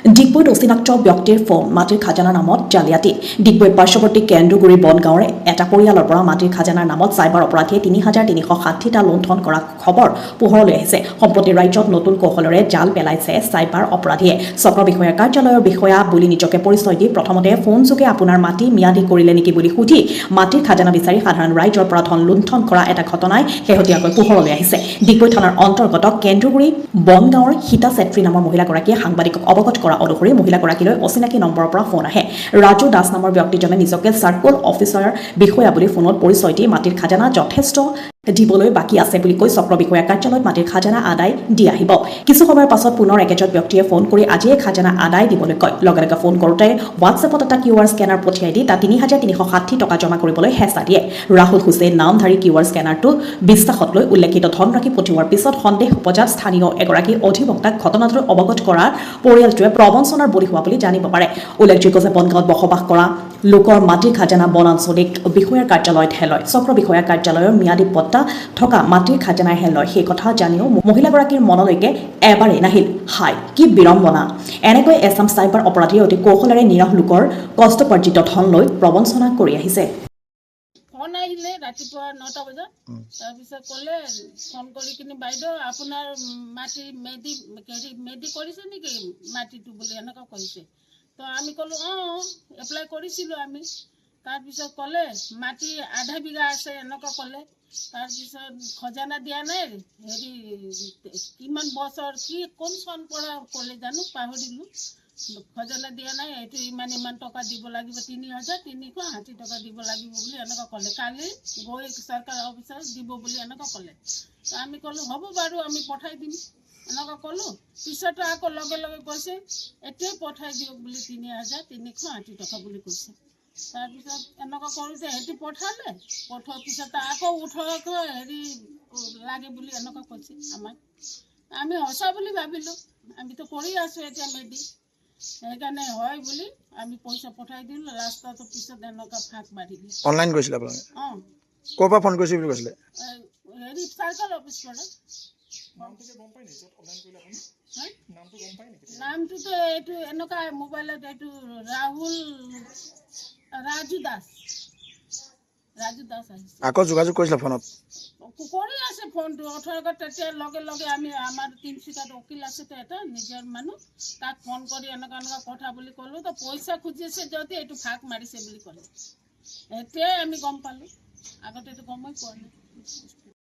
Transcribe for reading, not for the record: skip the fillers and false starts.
ডিগবৈত অচিনাক্ত ব্যক্তিৰ ফোন মাটিৰ খাজানা নামত জালিয়াতি ডিগবৈ পাৰ্শ্বৱৰ্তী কেন্দ্ৰগুৰি বনগাঁৱৰ এটা পৰিয়ালৰ পৰা মাটিৰ খাজানাৰ নামত চাইবাৰ অপৰাধীয়ে ৩,৩৬০টা লুণ্ঠন কৰা খবৰ পোহৰলৈ আহিছে। সম্প্ৰতি ৰাজ্যত নতুন কৌশলেৰে জাল পেলাইছে চাইবাৰ অপৰাধীয়ে। চক্ৰ বিষয়া কাৰ্যালয়ৰ বিষয়া বুলি নিজকে পৰিচয় দি প্ৰথমতে ফোনযোগে আপোনাৰ মাটি ম্যাদী কৰিলে নেকি বুলি সুধি মাটিৰ খাজানা বিচাৰি সাধাৰণ ৰাইজৰ পৰা ধন লুণ্ঠন কৰা এটা ঘটনাই শেহতীয়াকৈ পোহৰলৈ আহিছে। ডিগবৈ থানাৰ অন্তৰ্গত কেন্দ্ৰগুৰি বনগাঁৱৰ সীতা চেত্ৰী নামৰ মহিলাগৰাকীয়ে সাংবাদিকক অৱগত কৰা অনুসৰি মহিলাগৰাকীলৈ অচিনাকি নম্বৰৰ পৰা ফোন আহে। ৰাজু দাস নামৰ ব্যক্তিজনে নিজকে চাৰ্কল অফিচাৰ বিষয়া বুলি ফোনত পৰিচয় দি মাটিৰ খাজানা যথেষ্ট দিবলৈ বাকী আছে বুলি কৈ চক্ৰ বিষয়া কাৰ্যালয়ত মাটিৰ খাজানা আদায় দি আহিব। কিছু সময়ৰ পাছত পুনৰ একেজন ব্যক্তিয়ে ফোন কৰি আজিয়ে খাজানা আদায় দিবলৈ কয়। লগে লগে ফোন কৰোঁতে হোৱাটছএপত এটা QR স্কেনাৰ পঠিয়াই দি তাত ৩,৩৬০ টকা জমা কৰিবলৈ হেঁচা দিয়ে। ৰাহুল হুছেইন নামধাৰী QR স্কেনাৰটো বিশ্বাসত লৈ উল্লেখিত ধনৰাশি পঠিওৱাৰ পিছত সন্দেহ উপজাত স্থানীয় এগৰাকী অধিবক্তাক ঘটনাটোৰ অৱগত কৰাৰ পৰিয়ালটোৱে প্ৰবঞ্চনাৰ বলি হোৱা বুলি জানিব পাৰে। উল্লেখযোগ্য যে বনগাঁৱত বসবাস কৰা লোকৰ মাটিৰ খাজানা বনাঞ্চলিক বিষয়াৰ কাৰ্যালয়তহে লয়। চক্ৰ বিষয়াৰ কাৰ্যালয়ৰ ম্যাদী পট্টা থকা মাটিৰ খাজানাহে লয়। সেই কথা জানিও মহিলাগৰাকীৰ মনলৈকে এবাৰেই নাহিল। হাই কি বিড়ম্বনা! এনেকৈ এছাম চাইবাৰ অপৰাধীয়ে অতি কৌশলেৰে নিৰহ লোকৰ কষ্টপাৰ্জিত ধন লৈ প্ৰবঞ্চনা কৰি আহিছে। ফোন আহিলে ৰাতিপুৱা 9টা বজাত তাৰপিছত ক'লে ফোন কৰি কিনি বাইদেউ আপোনাৰ মাটি মেদি কৰিছে নেকি মাটিটো বুলি এনেকুৱা কৈছে। তো আমি ক'লোঁ এপ্লাই কৰিছিলোঁ আমি। তাৰপিছত ক'লে মাটি আধা বিঘা আছে এনেকুৱা ক'লে। তাৰপিছত খজানা দিয়া নাই কিমান বছৰ কোন চন পৰা ক'লে জানো পাহৰিলোঁ। খজানা দিয়া নাই এইটো ইমান টকা দিব লাগিব ৩,৩৬০ টকা দিব লাগিব বুলি এনেকুৱা ক'লে। কালি গৈ চৰকাৰ অফিচত দিব বুলি এনেকুৱা ক'লে। তো আমি ক'লোঁ হ'ব বাৰু আমি পঠাই দিম এনেকুৱা ক'লোঁ। পিছতো আকৌ লগে লগে কৈছে এতিয়াই পঠাই দিয়ক বুলি ৩,৩৬০ টকা বুলি কৈছে। তাৰপিছত এনেকুৱা কৰোঁতে সিহঁতি পঠালে। পঠোৱাৰ পিছত আকৌ 18শ লাগে বুলি এনেকুৱা কৈছে আমাক। আমি সঁচা বুলি ভাবিলোঁ, আমিতো কৰি আছোঁ এতিয়া মেডি। সেইকাৰণে হয় বুলি আমি পইচা পঠাই দিলোঁ। লাষ্টত পিছত এনেকুৱা ফাঁক মাৰিলে। অনলাইন কৰিছিলে আপোনালোকে? ক'ৰ পৰা ফোন কৰিছিল বুলি কৈছিলে? চাৰ্কল অফিচ পৰা। নামটোতো এইটো এনেকুৱা মোবাইলত এইটো ৰাজু দাস আহিছে। আকৌ যোগাযোগ কৰিছিলে ফোনত? কৰি আছে ফোনটো 18শ। তেতিয়া লগে লগে আমি আমাৰ তিনিচুকীয়াত উকিল আছে তো এটা নিজৰ মানুহ তাক ফোন কৰি এনেকুৱা কথা বুলি ক'লোঁ। তো পইচা খুজিছে যদি এইটো ফাঁক মাৰিছে বুলি ক'লে। এতিয়াই আমি গম পালোঁ, আগতেতো গমেই পোৱা নাই।